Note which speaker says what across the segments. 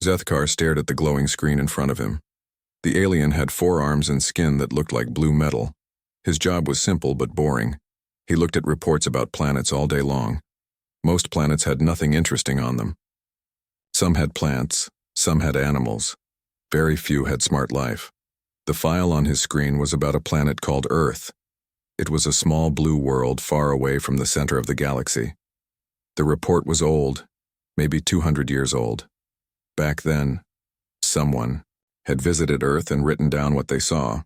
Speaker 1: Zethkar stared at the glowing screen in front of him. The alien had 4 arms and skin that looked like blue metal. His job was simple but boring. He looked at reports about planets all day long. Most planets had nothing interesting on them. Some had plants, some had animals. Very few had smart life. The file on his screen was about a planet called Earth. It was a small blue world far away from the center of the galaxy. The report was old, maybe 200 years old. Back then, someone had visited Earth and written down what they saw.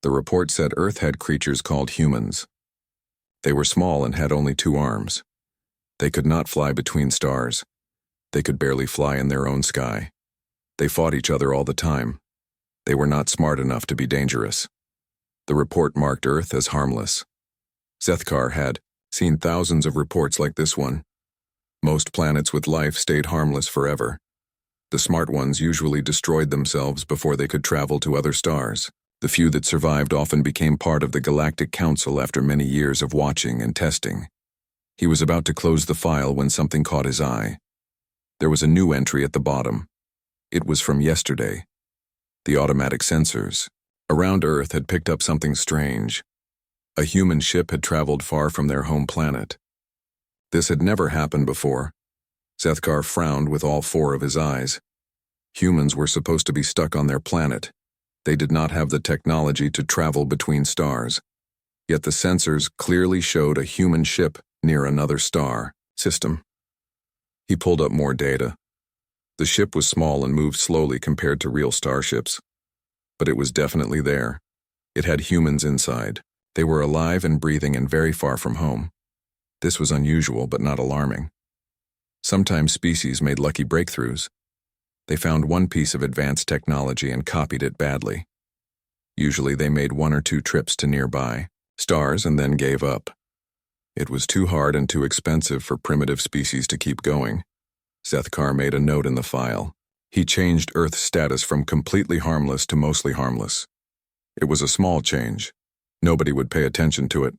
Speaker 1: The report said Earth had creatures called humans. They were small and had only 2 arms. They could not fly between stars. They could barely fly in their own sky. They fought each other all the time. They were not smart enough to be dangerous. The report marked Earth as harmless. Zethkar had seen thousands of reports like this one. Most planets with life stayed harmless forever. The smart ones usually destroyed themselves before they could travel to other stars. The few that survived often became part of the Galactic Council after many years of watching and testing. He was about to close the file when something caught his eye. There was a new entry at the bottom. It was from yesterday. The automatic sensors around Earth had picked up something strange. A human ship had traveled far from their home planet. This had never happened before. Zethkar frowned with all 4 of his eyes. Humans were supposed to be stuck on their planet. They did not have the technology to travel between stars. Yet the sensors clearly showed a human ship near another star system. He pulled up more data. The ship was small and moved slowly compared to real starships. But it was definitely there. It had humans inside. They were alive and breathing and very far from home. This was unusual but not alarming. Sometimes species made lucky breakthroughs. They found one piece of advanced technology and copied it badly. Usually they made 1 or 2 trips to nearby stars and then gave up. It was too hard and too expensive for primitive species to keep going. Zethkar made a note in the file. He changed Earth's status from completely harmless to mostly harmless. It was a small change. Nobody would pay attention to it.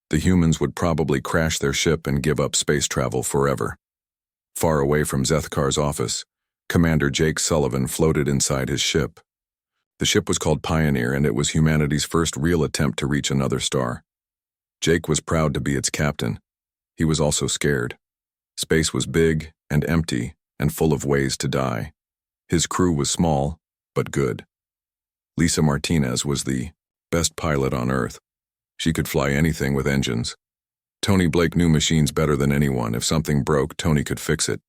Speaker 1: The humans would probably crash their ship and give up space travel forever. Far away from Zethkar's office, Commander Jake Sullivan floated inside his ship. The ship was called Pioneer, and it was humanity's first real attempt to reach another star. Jake was proud to be its captain. He was also scared. Space was big and empty and full of ways to die. His crew was small, but good. Lisa Martinez was the best pilot on Earth. She could fly anything with engines. Tony Blake knew machines better than anyone. If something broke, Tony could fix it.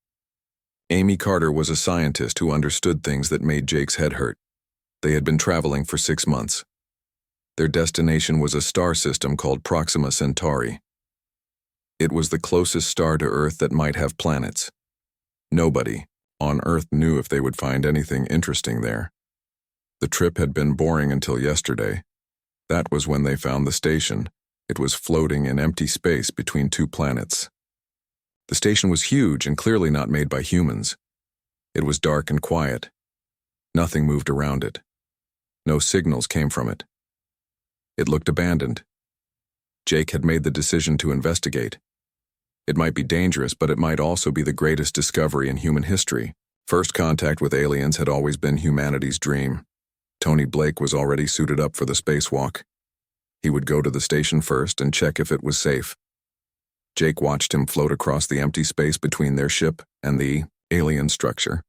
Speaker 1: Amy Carter was a scientist who understood things that made Jake's head hurt. They had been traveling for 6 months. Their destination was a star system called Proxima Centauri. It was the closest star to Earth that might have planets. Nobody on Earth knew if they would find anything interesting there. The trip had been boring until yesterday. That was when they found the station. It was floating in empty space between 2 planets. The station was huge and clearly not made by humans. It was dark and quiet. Nothing moved around it. No signals came from it. It looked abandoned. Jake had made the decision to investigate. It might be dangerous, but it might also be the greatest discovery in human history. First contact with aliens had always been humanity's dream. Tony Blake was already suited up for the spacewalk. He would go to the station first and check if it was safe. Jake watched him float across the empty space between their ship and the alien structure.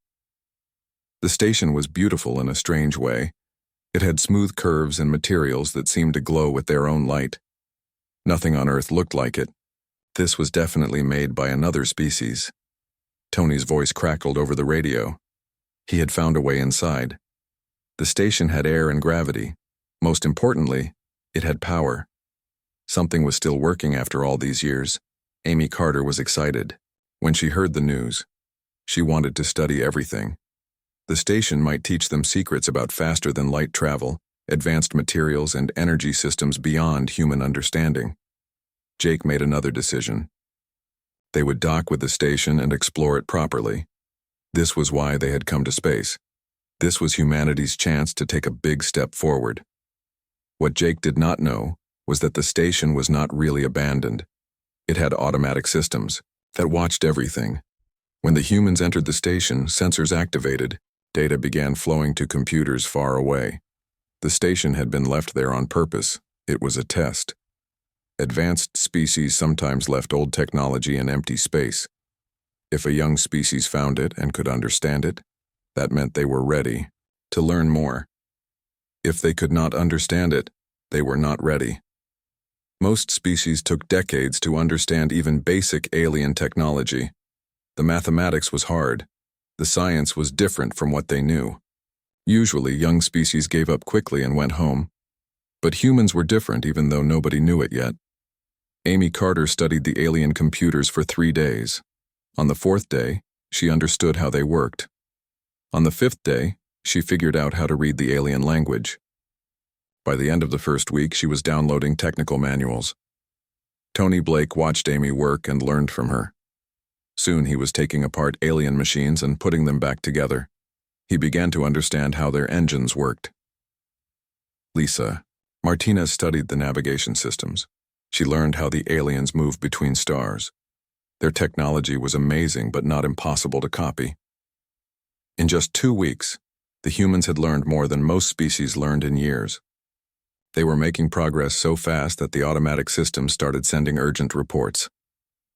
Speaker 1: The station was beautiful in a strange way. It had smooth curves and materials that seemed to glow with their own light. Nothing on Earth looked like it. This was definitely made by another species. Tony's voice crackled over the radio. He had found a way inside. The station had air and gravity. Most importantly, it had power. Something was still working after all these years. Amy Carter was excited. When she heard the news, she wanted to study everything. The station might teach them secrets about faster-than-light travel, advanced materials, and energy systems beyond human understanding. Jake made another decision. They would dock with the station and explore it properly. This was why they had come to space. This was humanity's chance to take a big step forward. What Jake did not know was that the station was not really abandoned. It had automatic systems that watched everything. When the humans entered the station, sensors activated, data began flowing to computers far away. The station had been left there on purpose. It was a test. Advanced species sometimes left old technology in empty space. If a young species found it and could understand it, that meant they were ready to learn more. If they could not understand it, they were not ready. Most species took decades to understand even basic alien technology. The mathematics was hard. The science was different from what they knew. Usually, young species gave up quickly and went home. But humans were different even though nobody knew it yet. Amy Carter studied the alien computers for 3 days. On the 4th day, she understood how they worked. On the 5th day, she figured out how to read the alien language. By the end of the first week, she was downloading technical manuals. Tony Blake watched Amy work and learned from her. Soon he was taking apart alien machines and putting them back together. He began to understand how their engines worked. Lisa Martinez studied the navigation systems. She learned how the aliens moved between stars. Their technology was amazing but not impossible to copy. In just 2 weeks, the humans had learned more than most species learned in years. They were making progress so fast that the automatic systems started sending urgent reports.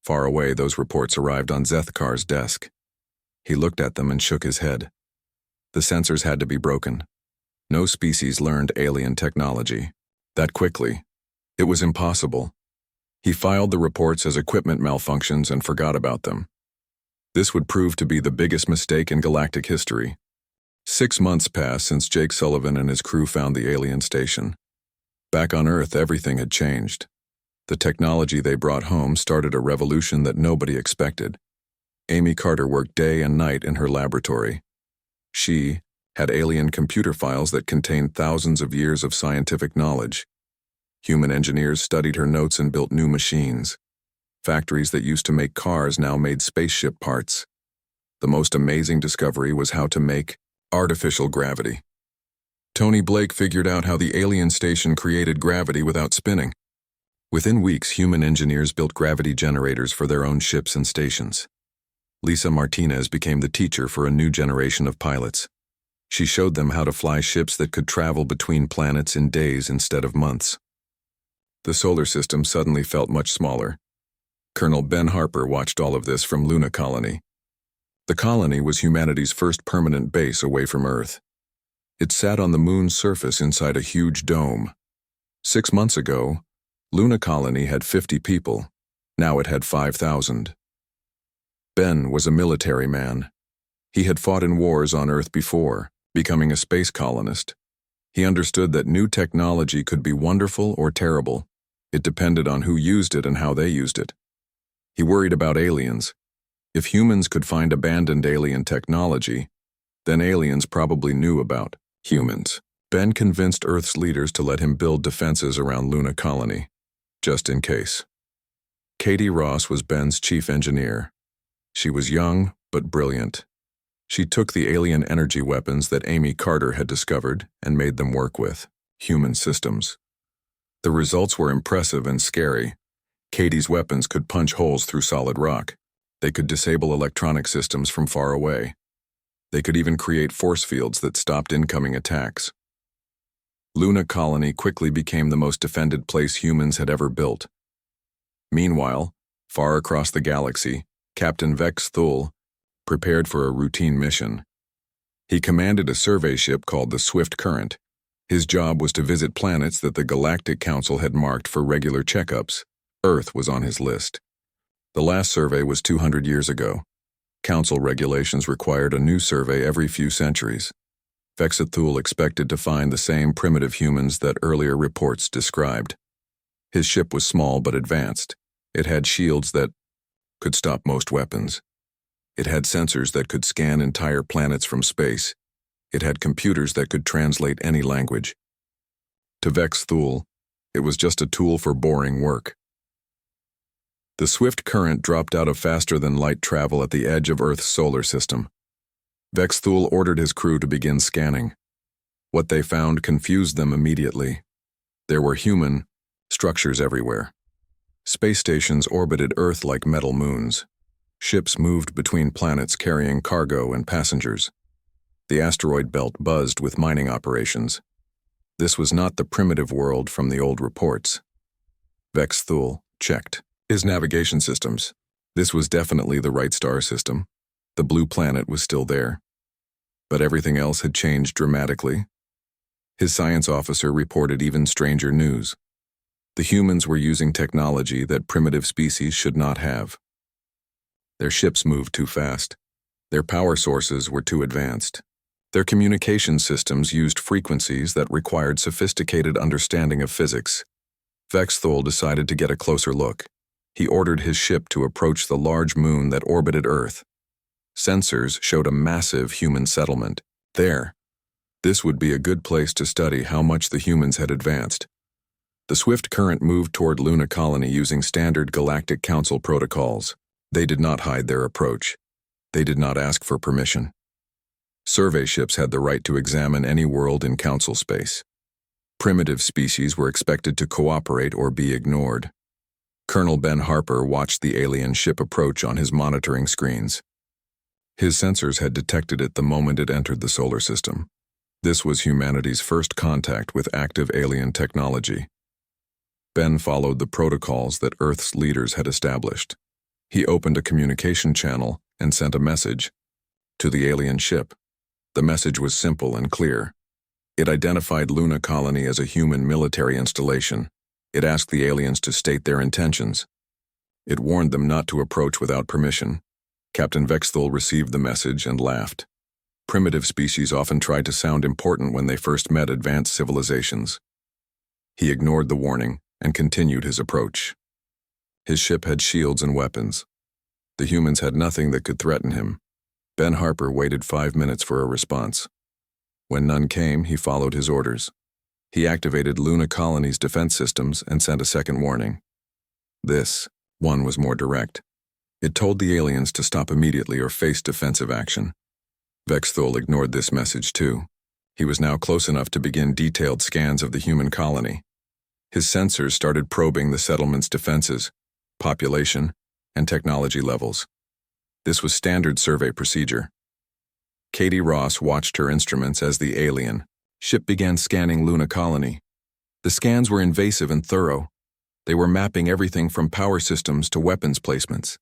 Speaker 1: Far away, those reports arrived on Zethkar's desk. He looked at them and shook his head. The sensors had to be broken. No species learned alien technology that quickly. It was impossible. He filed the reports as equipment malfunctions and forgot about them. This would prove to be the biggest mistake in galactic history. 6 months passed since Jake Sullivan and his crew found the alien station. Back on Earth, everything had changed. The technology they brought home started a revolution that nobody expected. Amy Carter worked day and night in her laboratory. She had alien computer files that contained thousands of years of scientific knowledge. Human engineers studied her notes and built new machines. Factories that used to make cars now made spaceship parts. The most amazing discovery was how to make artificial gravity. Tony Blake figured out how the alien station created gravity without spinning. Within weeks, human engineers built gravity generators for their own ships and stations. Lisa Martinez became the teacher for a new generation of pilots. She showed them how to fly ships that could travel between planets in days instead of months. The solar system suddenly felt much smaller. Colonel Ben Harper watched all of this from Luna Colony. The colony was humanity's first permanent base away from Earth. It sat on the moon's surface inside a huge dome. 6 months ago, Luna Colony had 50 people. Now it had 5,000. Ben was a military man. He had fought in wars on Earth before, becoming a space colonist. He understood that new technology could be wonderful or terrible. It depended on who used it and how they used it. He worried about aliens. If humans could find abandoned alien technology, then aliens probably knew about humans. Ben convinced Earth's leaders to let him build defenses around Luna Colony, just in case. Katie Ross was Ben's chief engineer. She was young, but brilliant. She took the alien energy weapons that Amy Carter had discovered and made them work with human systems. The results were impressive and scary. Katie's weapons could punch holes through solid rock. They could disable electronic systems from far away. They could even create force fields that stopped incoming attacks. Luna Colony quickly became the most defended place humans had ever built. Meanwhile, far across the galaxy, Captain Vex Thule prepared for a routine mission. He commanded a survey ship called the Swift Current. His job was to visit planets that the Galactic Council had marked for regular checkups. Earth was on his list. The last survey was 200 years ago. Council regulations required a new survey every few centuries. Vexathul expected to find the same primitive humans that earlier reports described. His ship was small but advanced. It had shields that could stop most weapons. It had sensors that could scan entire planets from space. It had computers that could translate any language. To Vexthul, it was just a tool for boring work. The swift current dropped out of faster-than-light travel at the edge of Earth's solar system. Vexthul ordered his crew to begin scanning. What they found confused them immediately. There were human structures everywhere. Space stations orbited Earth like metal moons. Ships moved between planets carrying cargo and passengers. The asteroid belt buzzed with mining operations. This was not the primitive world from the old reports. Vex Thul checked his navigation systems. This was definitely the right star system. The blue planet was still there. But everything else had changed dramatically. His science officer reported even stranger news. The humans were using technology that primitive species should not have. Their ships moved too fast. Their power sources were too advanced. Their communication systems used frequencies that required sophisticated understanding of physics. Vex Thul decided to get a closer look. He ordered his ship to approach the large moon that orbited Earth. Sensors showed a massive human settlement. There. This would be a good place to study how much the humans had advanced. The swift current moved toward Luna Colony using standard Galactic Council protocols. They did not hide their approach. They did not ask for permission. Survey ships had the right to examine any world in Council space. Primitive species were expected to cooperate or be ignored. Colonel Ben Harper watched the alien ship approach on his monitoring screens. His sensors had detected it the moment it entered the solar system. This was humanity's first contact with active alien technology. Ben followed the protocols that Earth's leaders had established. He opened a communication channel and sent a message to the alien ship. The message was simple and clear. It identified Luna Colony as a human military installation. It asked the aliens to state their intentions. It warned them not to approach without permission. Captain Vex Thul received the message and laughed. Primitive species often tried to sound important when they first met advanced civilizations. He ignored the warning and continued his approach. His ship had shields and weapons. The humans had nothing that could threaten him. Ben Harper waited 5 minutes for a response. When none came, he followed his orders. He activated Luna Colony's defense systems and sent a second warning. This one was more direct. It told the aliens to stop immediately or face defensive action. Vex Thul ignored this message too. He was now close enough to begin detailed scans of the human colony. His sensors started probing the settlement's defenses, population, and technology levels. This was standard survey procedure. Katie Ross watched her instruments as the alien ship began scanning Luna Colony. The scans were invasive and thorough. They were mapping everything from power systems to weapons placements.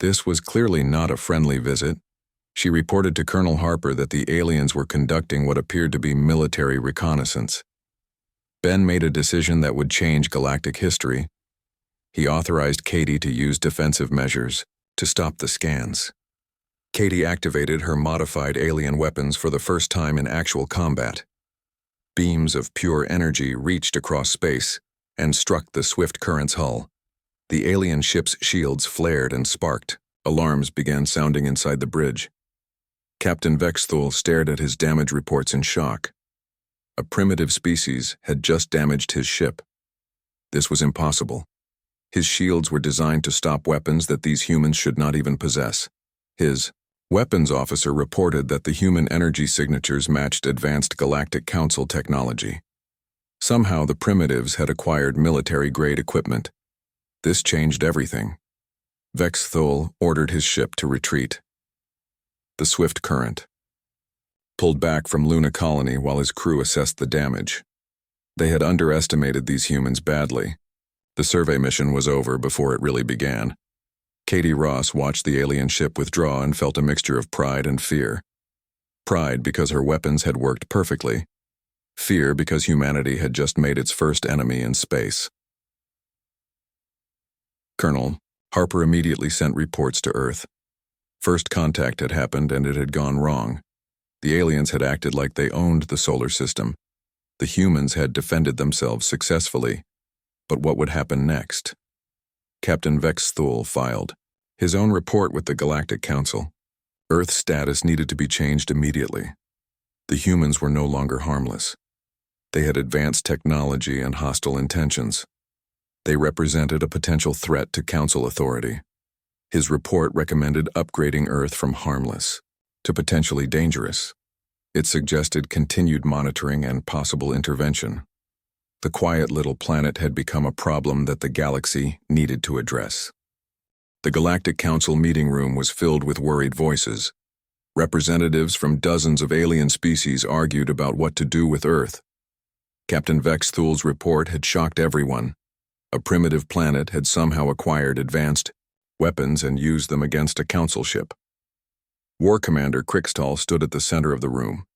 Speaker 1: This was clearly not a friendly visit. She reported to Colonel Harper that the aliens were conducting what appeared to be military reconnaissance. Ben made a decision that would change galactic history. He authorized Katie to use defensive measures to stop the scans. Katie activated her modified alien weapons for the first time in actual combat. Beams of pure energy reached across space and struck the swift current's hull. The alien ship's shields flared and sparked. Alarms began sounding inside the bridge. Captain Vex Thul stared at his damage reports in shock. A primitive species had just damaged his ship. This was impossible. His shields were designed to stop weapons that these humans should not even possess. His weapons officer reported that the human energy signatures matched advanced Galactic Council technology. Somehow the primitives had acquired military-grade equipment. This changed everything. Vex Thul ordered his ship to retreat. The swift current pulled back from Luna Colony while his crew assessed the damage. They had underestimated these humans badly. The survey mission was over before it really began. Katie Ross watched the alien ship withdraw and felt a mixture of pride and fear. Pride because her weapons had worked perfectly. Fear because humanity had just made its first enemy in space. Colonel Harper immediately sent reports to Earth. First contact had happened and it had gone wrong. The aliens had acted like they owned the solar system. The humans had defended themselves successfully. But what would happen next? Captain Vex Thul filed his own report with the Galactic Council. Earth's status needed to be changed immediately. The humans were no longer harmless. They had advanced technology and hostile intentions. They represented a potential threat to Council authority. His report recommended upgrading Earth from harmless to potentially dangerous. It suggested continued monitoring and possible intervention. The quiet little planet had become a problem that the galaxy needed to address. The Galactic Council meeting room was filled with worried voices. Representatives from dozens of alien species argued about what to do with Earth. Captain Vex Thul's report had shocked everyone. A primitive planet had somehow acquired advanced weapons and used them against a council ship. War Commander Krixtal stood at the center of the room.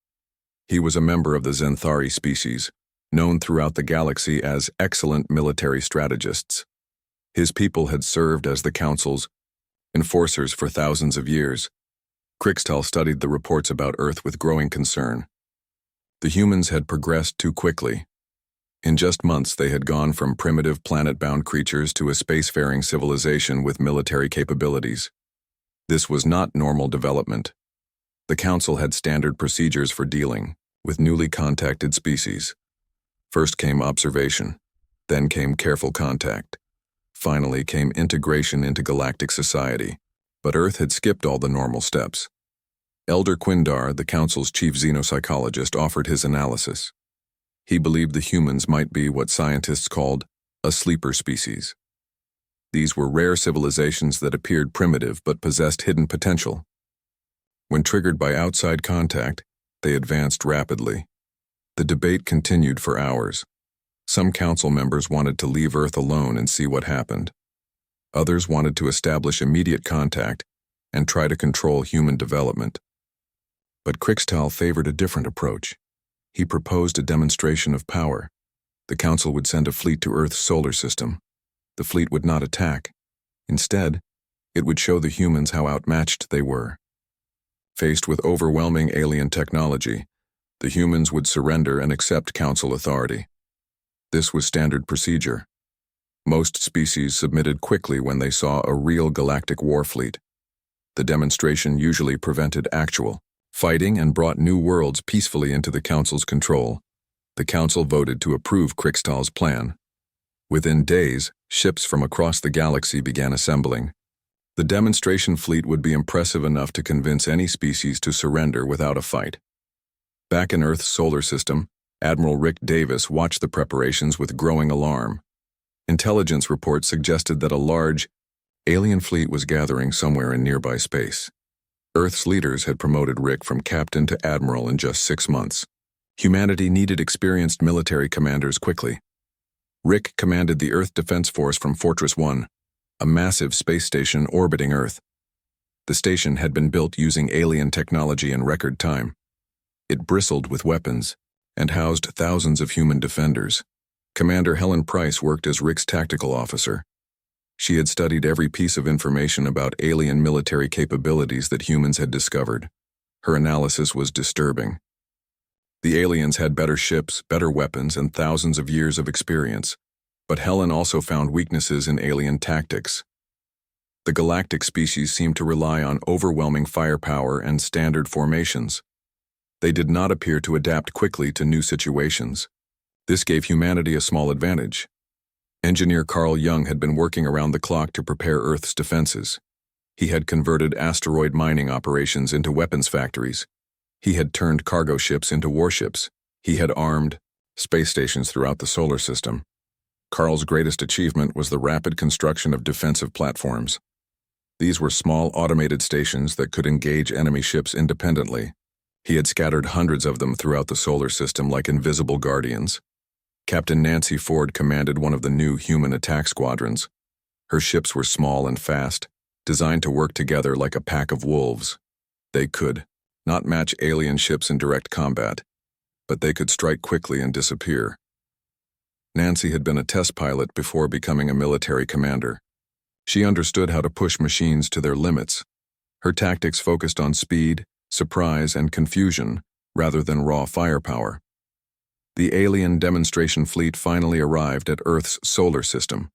Speaker 1: He was a member of the Zenthari species, known throughout the galaxy as excellent military strategists. His people had served as the Council's enforcers for thousands of years. Krixtal studied the reports about Earth with growing concern. The humans had progressed too quickly. In just months, they had gone from primitive planet-bound creatures to a spacefaring civilization with military capabilities. This was not normal development. The Council had standard procedures for dealing with newly contacted species. First came observation, then came careful contact. Finally came integration into galactic society, but Earth had skipped all the normal steps. Elder Quindar, the Council's chief xenopsychologist, offered his analysis. He believed the humans might be what scientists called a sleeper species. These were rare civilizations that appeared primitive but possessed hidden potential. When triggered by outside contact, they advanced rapidly. The debate continued for hours. Some council members wanted to leave Earth alone and see what happened. Others wanted to establish immediate contact and try to control human development. But Krixtal favored a different approach. He proposed a demonstration of power. The Council would send a fleet to Earth's solar system. The fleet would not attack. Instead, it would show the humans how outmatched they were. Faced with overwhelming alien technology, the humans would surrender and accept Council authority. This was standard procedure. Most species submitted quickly when they saw a real galactic war fleet. The demonstration usually prevented actual fighting and brought new worlds peacefully into the Council's control. The Council voted to approve Krixtal's plan. Within days, ships from across the galaxy began assembling. The demonstration fleet would be impressive enough to convince any species to surrender without a fight. Back in Earth's solar system, Admiral Rick Davis watched the preparations with growing alarm. Intelligence reports suggested that a large alien fleet was gathering somewhere in nearby space. Earth's leaders had promoted Rick from captain to admiral in just 6 months. Humanity needed experienced military commanders quickly. Rick commanded the Earth Defense Force from Fortress 1, a massive space station orbiting Earth. The station had been built using alien technology in record time. It bristled with weapons and housed thousands of human defenders. Commander Helen Price worked as Rick's tactical officer. She had studied every piece of information about alien military capabilities that humans had discovered. Her analysis was disturbing. The aliens had better ships, better weapons, and thousands of years of experience. But Helen also found weaknesses in alien tactics. The galactic species seemed to rely on overwhelming firepower and standard formations. They did not appear to adapt quickly to new situations. This gave humanity a small advantage. Engineer Carl Jung had been working around the clock to prepare Earth's defenses. He had converted asteroid mining operations into weapons factories. He had turned cargo ships into warships. He had armed space stations throughout the solar system. Carl's greatest achievement was the rapid construction of defensive platforms. These were small automated stations that could engage enemy ships independently. He had scattered hundreds of them throughout the solar system like invisible guardians. Captain Nancy Ford commanded one of the new human attack squadrons. Her ships were small and fast, designed to work together like a pack of wolves. They could not match alien ships in direct combat, but they could strike quickly and disappear. Nancy had been a test pilot before becoming a military commander. She understood how to push machines to their limits. Her tactics focused on speed, surprise, and confusion, rather than raw firepower. The alien demonstration fleet finally arrived at Earth's solar system.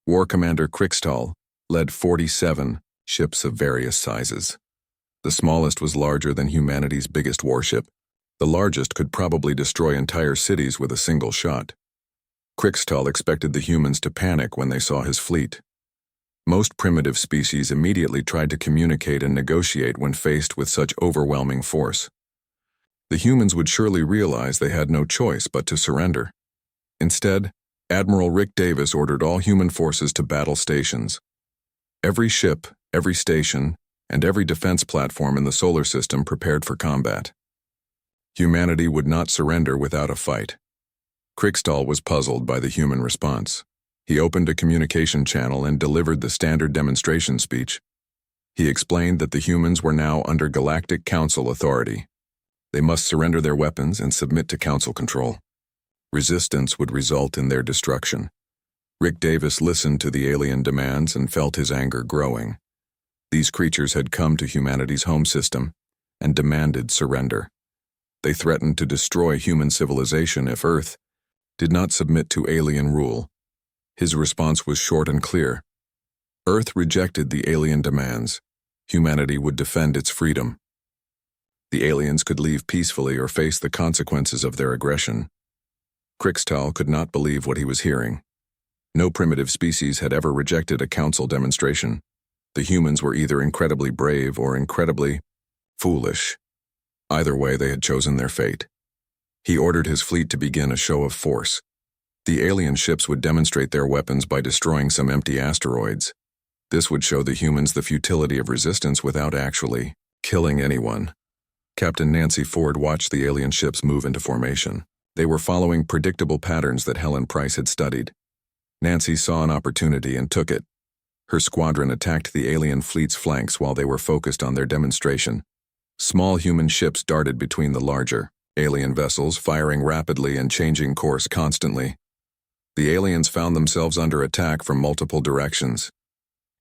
Speaker 1: War Commander Krixtal led 47 ships of various sizes. The smallest was larger than humanity's biggest warship. The largest could probably destroy entire cities with a single shot. Krixtal expected the humans to panic when they saw his fleet. Most primitive species immediately tried to communicate and negotiate when faced with such overwhelming force. The humans would surely realize they had no choice but to surrender. Instead, Admiral Rick Davis ordered all human forces to battle stations. Every ship, every station, and every defense platform in the solar system prepared for combat. Humanity would not surrender without a fight. Kriegstall was puzzled by the human response. He opened a communication channel and delivered the standard demonstration speech. He explained that the humans were now under Galactic Council authority. They must surrender their weapons and submit to Council control. Resistance would result in their destruction. Rick Davis listened to the alien demands and felt his anger growing. These creatures had come to humanity's home system and demanded surrender. They threatened to destroy human civilization if Earth did not submit to alien rule. His response was short and clear. Earth rejected the alien demands. Humanity would defend its freedom. The aliens could leave peacefully or face the consequences of their aggression. Kriegstall could not believe what he was hearing. No primitive species had ever rejected a council demonstration. The humans were either incredibly brave or incredibly foolish. Either way, they had chosen their fate. He ordered his fleet to begin a show of force. The alien ships would demonstrate their weapons by destroying some empty asteroids. This would show the humans the futility of resistance without actually killing anyone. Captain Nancy Ford watched the alien ships move into formation. They were following predictable patterns that Helen Price had studied. Nancy saw an opportunity and took it. Her squadron attacked the alien fleet's flanks while they were focused on their demonstration. Small human ships darted between the larger alien vessels, firing rapidly and changing course constantly. The aliens found themselves under attack from multiple directions.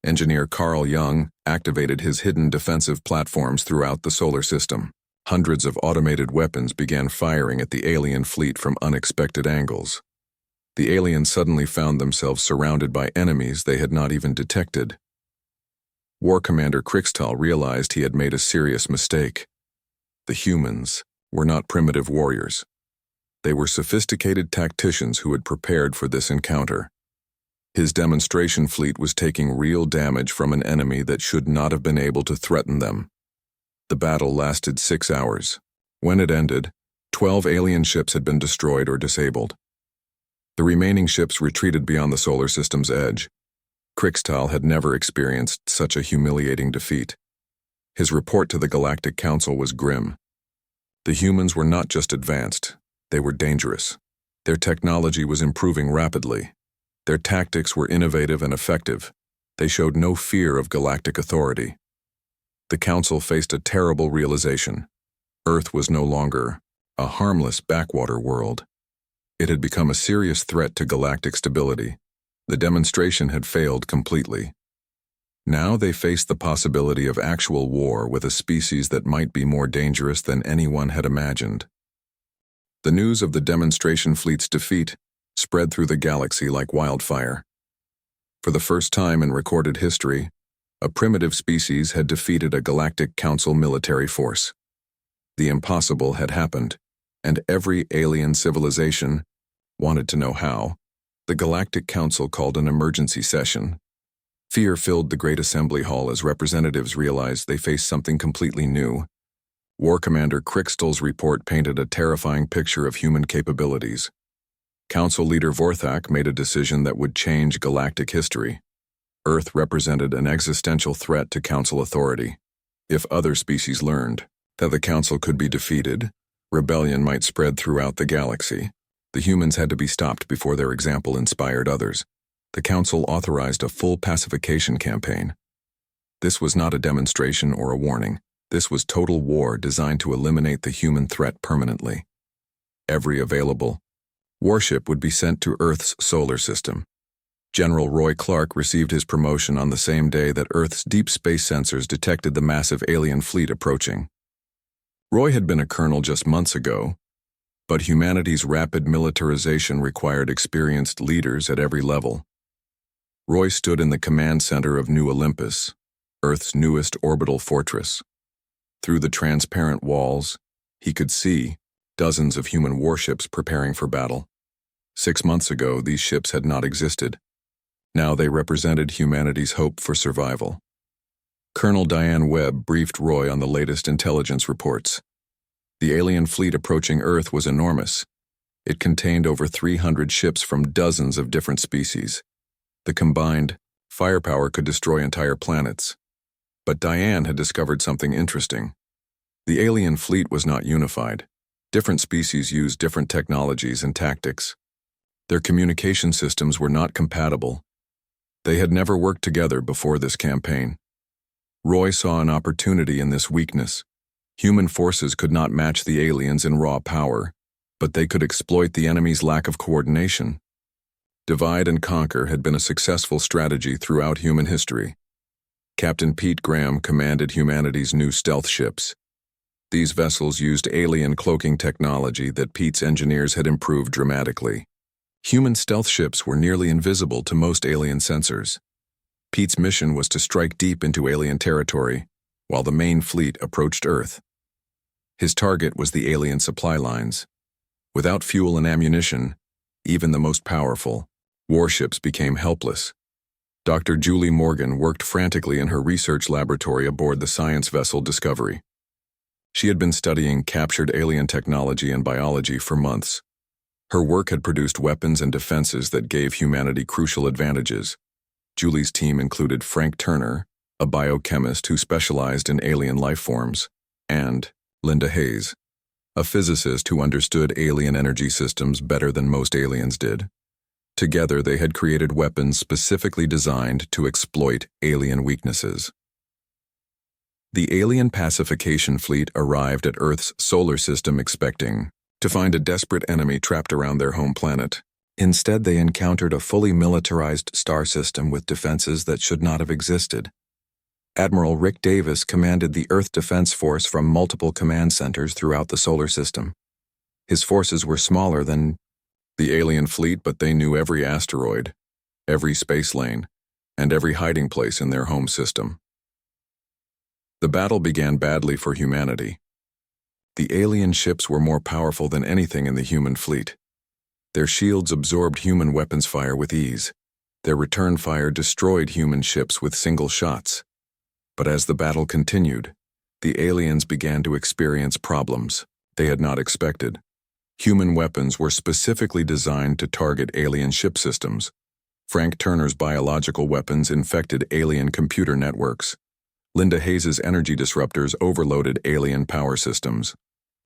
Speaker 1: Engineer Carl Jung activated his hidden defensive platforms throughout the solar system. Hundreds of automated weapons began firing at the alien fleet from unexpected angles. The aliens suddenly found themselves surrounded by enemies they had not even detected. War Commander Kriegstall realized he had made a serious mistake. The humans were not primitive warriors. They were sophisticated tacticians who had prepared for this encounter. His demonstration fleet was taking real damage from an enemy that should not have been able to threaten them. The battle lasted 6 hours. When it ended, 12 alien ships had been destroyed or disabled. The remaining ships retreated beyond the solar system's edge. Kriegstall had never experienced such a humiliating defeat. His report to the Galactic Council was grim. The humans were not just advanced, they were dangerous. Their technology was improving rapidly. Their tactics were innovative and effective. They showed no fear of galactic authority. The Council faced a terrible realization. Earth was no longer a harmless backwater world. It had become a serious threat to galactic stability. The demonstration had failed completely. Now they faced the possibility of actual war with a species that might be more dangerous than anyone had imagined. The news of the demonstration fleet's defeat spread through the galaxy like wildfire. For the first time in recorded history, a primitive species had defeated a Galactic Council military force. The impossible had happened, and every alien civilization wanted to know how. The Galactic Council called an emergency session. Fear filled the Great Assembly Hall as representatives realized they faced something completely new. War Commander Kriegstall's report painted a terrifying picture of human capabilities. Council Leader Vorthak made a decision that would change galactic history. Earth represented an existential threat to Council authority. If other species learned that the Council could be defeated, rebellion might spread throughout the galaxy. The humans had to be stopped before their example inspired others. The Council authorized a full pacification campaign. This was not a demonstration or a warning. This was total war designed to eliminate the human threat permanently. Every available warship would be sent to Earth's solar system. General Roy Clark received his promotion on the same day that Earth's deep space sensors detected the massive alien fleet approaching. Roy had been a colonel just months ago, but humanity's rapid militarization required experienced leaders at every level. Roy stood in the command center of New Olympus, Earth's newest orbital fortress. Through the transparent walls, he could see dozens of human warships preparing for battle. 6 months ago, these ships had not existed. Now they represented humanity's hope for survival. Colonel Diane Webb briefed Roy on the latest intelligence reports. The alien fleet approaching Earth was enormous. It contained over 300 ships from dozens of different species. The combined Firepower could destroy entire planets. But Diane had discovered something interesting. The alien fleet was not unified. Different species used different technologies and tactics. Their communication systems were not compatible. They had never worked together before this campaign. Roy saw an opportunity in this weakness. Human forces could not match the aliens in raw power, but they could exploit the enemy's lack of coordination. Divide and conquer had been a successful strategy throughout human history. Captain Pete Graham commanded humanity's new stealth ships. These vessels used alien cloaking technology that Pete's engineers had improved dramatically. Human stealth ships were nearly invisible to most alien sensors. Pete's mission was to strike deep into alien territory, while the main fleet approached Earth. His target was the alien supply lines. Without fuel and ammunition, even the most powerful, warships became helpless. Dr. Julie Morgan worked frantically in her research laboratory aboard the science vessel Discovery. She had been studying captured alien technology and biology for months. Her work had produced weapons and defenses that gave humanity crucial advantages. Julie's team included Frank Turner, a biochemist who specialized in alien life forms, and Linda Hayes, a physicist who understood alien energy systems better than most aliens did. Together, they had created weapons specifically designed to exploit alien weaknesses. The alien pacification fleet arrived at Earth's solar system expecting to find a desperate enemy trapped around their home planet. Instead, they encountered a fully militarized star system with defenses that should not have existed. Admiral Rick Davis commanded the Earth Defense Force from multiple command centers throughout the solar system. His forces were smaller than the alien fleet, but they knew every asteroid, every space lane, and every hiding place in their home system. The battle began badly for humanity. The alien ships were more powerful than anything in the human fleet. Their shields absorbed human weapons fire with ease. Their return fire destroyed human ships with single shots. But as the battle continued, the aliens began to experience problems they had not expected. Human weapons were specifically designed to target alien ship systems. Frank Turner's biological weapons infected alien computer networks. Linda Hayes' energy disruptors overloaded alien power systems.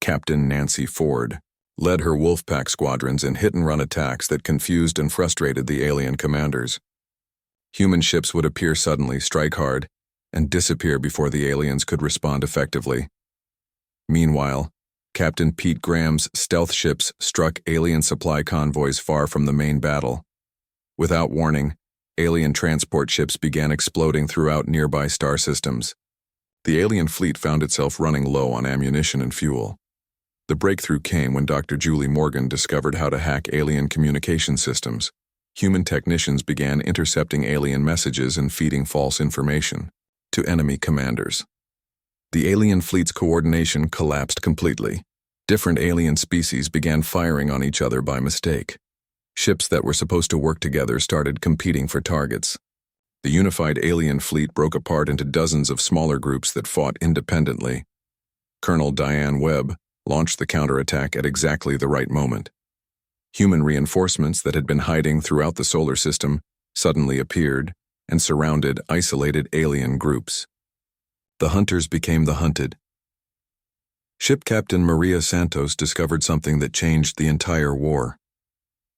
Speaker 1: Captain Nancy Ford led her Wolfpack squadrons in hit-and-run attacks that confused and frustrated the alien commanders. Human ships would appear suddenly, strike hard, and disappear before the aliens could respond effectively. Meanwhile, Captain Pete Graham's stealth ships struck alien supply convoys far from the main battle. Without warning, alien transport ships began exploding throughout nearby star systems. The alien fleet found itself running low on ammunition and fuel. The breakthrough came when Dr. Julie Morgan discovered how to hack alien communication systems. Human technicians began intercepting alien messages and feeding false information to enemy commanders. The alien fleet's coordination collapsed completely. Different alien species began firing on each other by mistake. Ships that were supposed to work together started competing for targets. The unified alien fleet broke apart into dozens of smaller groups that fought independently. Colonel Diane Webb launched the counterattack at exactly the right moment. Human reinforcements that had been hiding throughout the solar system suddenly appeared and surrounded isolated alien groups. The hunters became the hunted. Ship Captain Maria Santos discovered something that changed the entire war.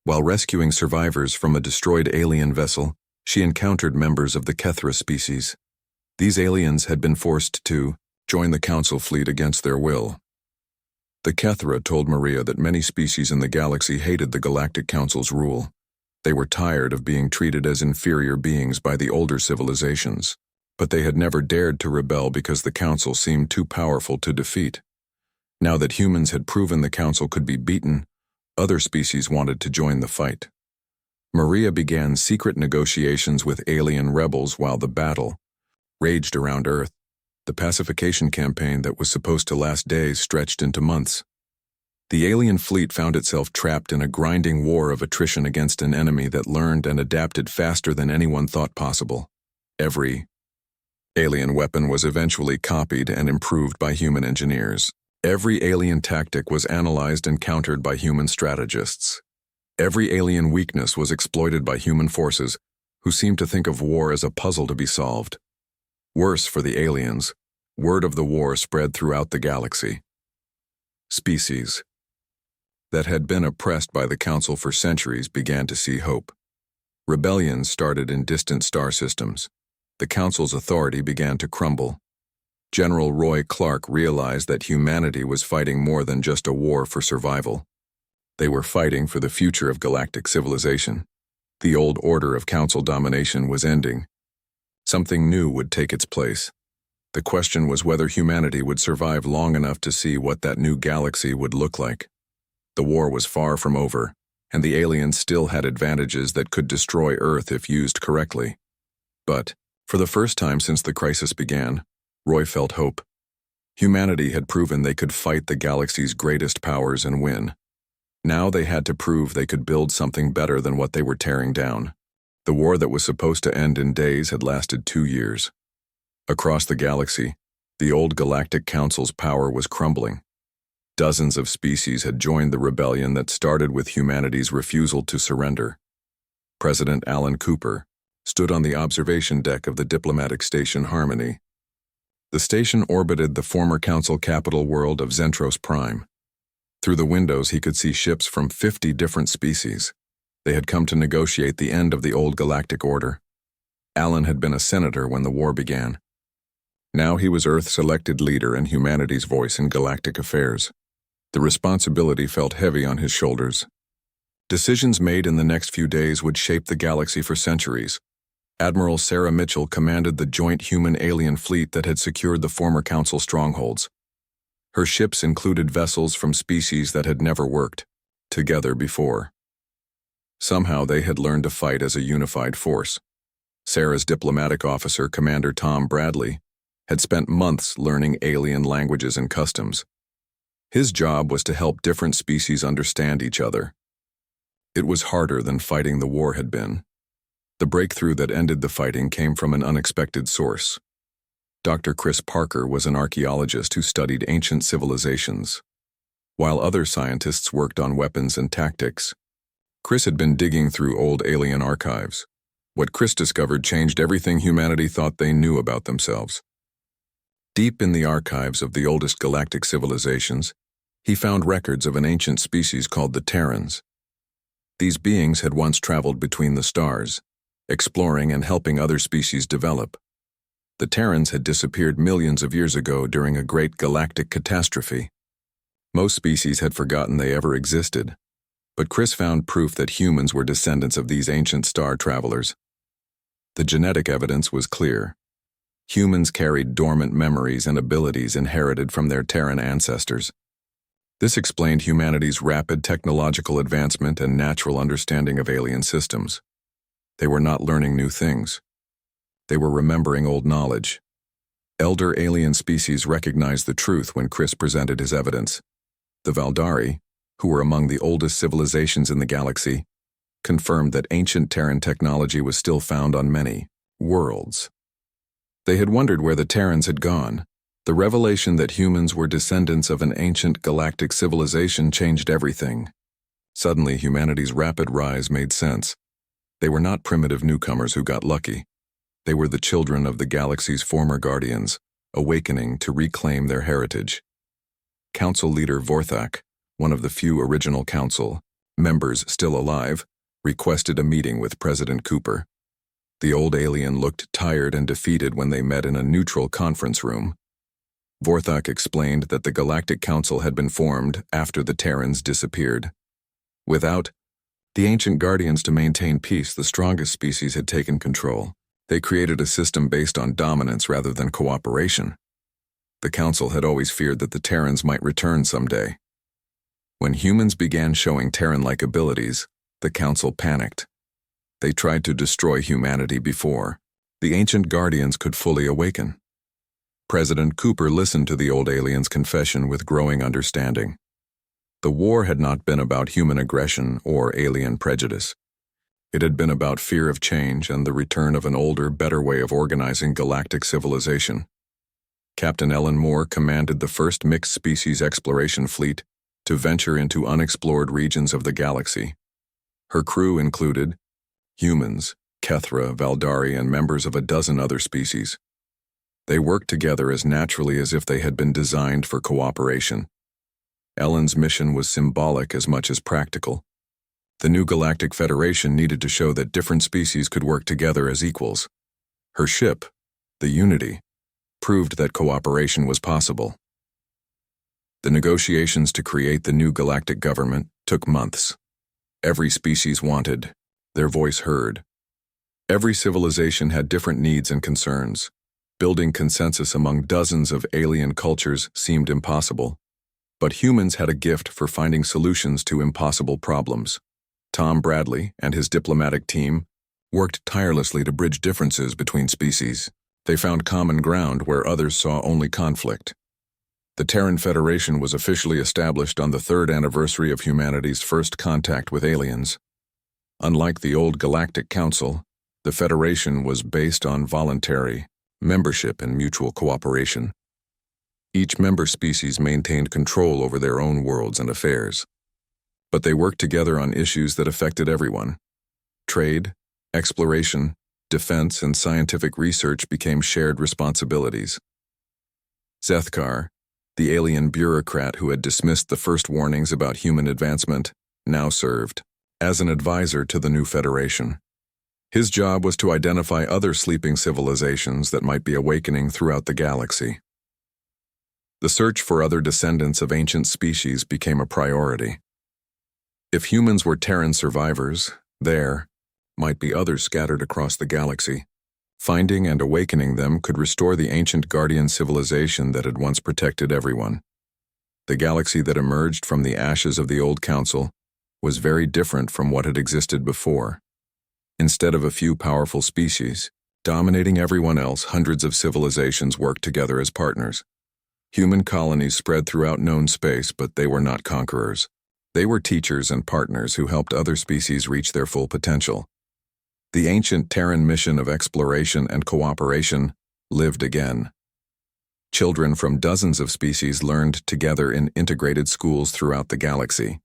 Speaker 1: While rescuing survivors from a destroyed alien vessel, she encountered members of the Kethra species. These aliens had been forced to join the Council fleet against their will. The Kethra told Maria that many species in the galaxy hated the Galactic Council's rule. They were tired of being treated as inferior beings by the older civilizations, but they had never dared to rebel because the Council seemed too powerful to defeat. Now that humans had proven the Council could be beaten, other species wanted to join the fight. Maria began secret negotiations with alien rebels while the battle raged around Earth. The pacification campaign that was supposed to last days stretched into months. The alien fleet found itself trapped in a grinding war of attrition against an enemy that learned and adapted faster than anyone thought possible. Every alien weapon was eventually copied and improved by human engineers. Every alien tactic was analyzed and countered by human strategists. Every alien weakness was exploited by human forces, who seemed to think of war as a puzzle to be solved. Worse for the aliens, word of the war spread throughout the galaxy. Species that had been oppressed by the Council for centuries began to see hope. Rebellions started in distant star systems. The Council's authority began to crumble. General Roy Clark realized that humanity was fighting more than just a war for survival. They were fighting for the future of galactic civilization. The old order of Council domination was ending. Something new would take its place. The question was whether humanity would survive long enough to see what that new galaxy would look like. The war was far from over, and the aliens still had advantages that could destroy Earth if used correctly. But, for the first time since the crisis began, Roy felt hope. Humanity had proven they could fight the galaxy's greatest powers and win. Now they had to prove they could build something better than what they were tearing down. The war that was supposed to end in days had lasted 2 years. Across the galaxy, the old Galactic Council's power was crumbling. Dozens of species had joined the rebellion that started with humanity's refusal to surrender. President Alan Cooper stood on the observation deck of the diplomatic station Harmony. The station orbited the former Council capital world of Zentros Prime. Through the windows he could see ships from 50 different species. They had come to negotiate the end of the old galactic order. Alan had been a senator when the war began. Now he was Earth's elected leader and humanity's voice in galactic affairs. The responsibility felt heavy on his shoulders. Decisions made in the next few days would shape the galaxy for centuries. Admiral Sarah Mitchell commanded the joint human-alien fleet that had secured the former Council strongholds. Her ships included vessels from species that had never worked together before. Somehow they had learned to fight as a unified force. Sarah's diplomatic officer, Commander Tom Bradley, had spent months learning alien languages and customs. His job was to help different species understand each other. It was harder than fighting the war had been. The breakthrough that ended the fighting came from an unexpected source. Dr. Chris Parker was an archaeologist who studied ancient civilizations. While other scientists worked on weapons and tactics, Chris had been digging through old alien archives. What Chris discovered changed everything humanity thought they knew about themselves. Deep in the archives of the oldest galactic civilizations, he found records of an ancient species called the Terrans. These beings had once traveled between the stars, exploring and helping other species develop. The Terrans had disappeared millions of years ago during a great galactic catastrophe. Most species had forgotten they ever existed, but Chris found proof that humans were descendants of these ancient star travelers. The genetic evidence was clear. Humans carried dormant memories and abilities inherited from their Terran ancestors. This explained humanity's rapid technological advancement and natural understanding of alien systems. They were not learning new things. They were remembering old knowledge. Elder alien species recognized the truth when Chris presented his evidence. The Valdari, who were among the oldest civilizations in the galaxy, confirmed that ancient Terran technology was still found on many worlds. They had wondered where the Terrans had gone. The revelation that humans were descendants of an ancient galactic civilization changed everything. Suddenly, humanity's rapid rise made sense. They were not primitive newcomers who got lucky. They were the children of the galaxy's former guardians, awakening to reclaim their heritage. Council leader Vorthak, one of the few original council members still alive, requested a meeting with President Cooper. The old alien looked tired and defeated when they met in a neutral conference room. Vorthak explained that the Galactic Council had been formed after the Terrans disappeared. Without the ancient guardians to maintain peace, the strongest species had taken control. They created a system based on dominance rather than cooperation. The Council had always feared that the Terrans might return someday. When humans began showing Terran-like abilities, the Council panicked. They tried to destroy humanity before the ancient guardians could fully awaken. President Cooper listened to the old alien's confession with growing understanding. The war had not been about human aggression or alien prejudice. It had been about fear of change and the return of an older, better way of organizing galactic civilization. Captain Ellen Moore commanded the first mixed-species exploration fleet to venture into unexplored regions of the galaxy. Her crew included humans, Kethra, Valdari, and members of a dozen other species. They worked together as naturally as if they had been designed for cooperation. Ellen's mission was symbolic as much as practical. The new Galactic Federation needed to show that different species could work together as equals. Her ship, the Unity, proved that cooperation was possible. The negotiations to create the new galactic government took months. Every species wanted, their voice heard. Every civilization had different needs and concerns. Building consensus among dozens of alien cultures seemed impossible. But humans had a gift for finding solutions to impossible problems. Tom Bradley and his diplomatic team worked tirelessly to bridge differences between species. They found common ground where others saw only conflict. The Terran Federation was officially established on the 3rd anniversary of humanity's first contact with aliens. Unlike the old Galactic Council, the Federation was based on voluntary membership and mutual cooperation. Each member species maintained control over their own worlds and affairs. But they worked together on issues that affected everyone. Trade, exploration, defense, and scientific research became shared responsibilities. Zethkar, the alien bureaucrat who had dismissed the first warnings about human advancement, now served as an advisor to the new Federation. His job was to identify other sleeping civilizations that might be awakening throughout the galaxy. The search for other descendants of ancient species became a priority. If humans were Terran survivors, there might be others scattered across the galaxy. Finding and awakening them could restore the ancient guardian civilization that had once protected everyone. The galaxy that emerged from the ashes of the old council was very different from what had existed before. Instead of a few powerful species dominating everyone else, hundreds of civilizations worked together as partners. Human colonies spread throughout known space, but they were not conquerors. They were teachers and partners who helped other species reach their full potential. The ancient Terran mission of exploration and cooperation lived again. Children from dozens of species learned together in integrated schools throughout the galaxy.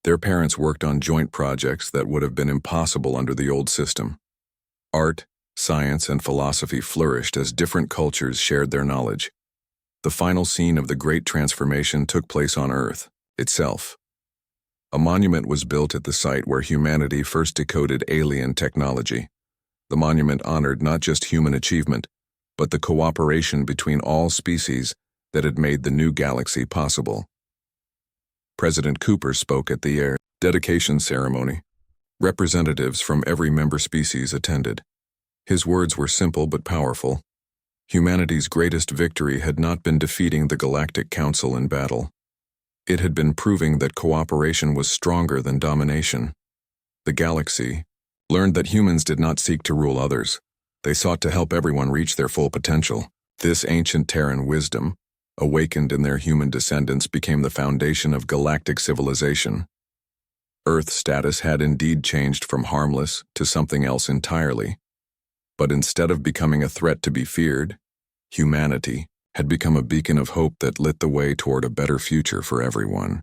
Speaker 1: Their parents worked on joint projects that would have been impossible under the old system. Art, science, and philosophy flourished as different cultures shared their knowledge. The final scene of the Great Transformation took place on Earth itself. A monument was built at the site where humanity first decoded alien technology. The monument honored not just human achievement, but the cooperation between all species that had made the new galaxy possible. President Cooper spoke at the dedication ceremony. Representatives from every member species attended. His words were simple but powerful. Humanity's greatest victory had not been defeating the Galactic Council in battle. It had been proving that cooperation was stronger than domination. The galaxy learned that humans did not seek to rule others. They sought to help everyone reach their full potential. This ancient Terran wisdom, awakened in their human descendants, became the foundation of galactic civilization. Earth's status had indeed changed from harmless to something else entirely. But instead of becoming a threat to be feared, humanity had become a beacon of hope that lit the way toward a better future for everyone.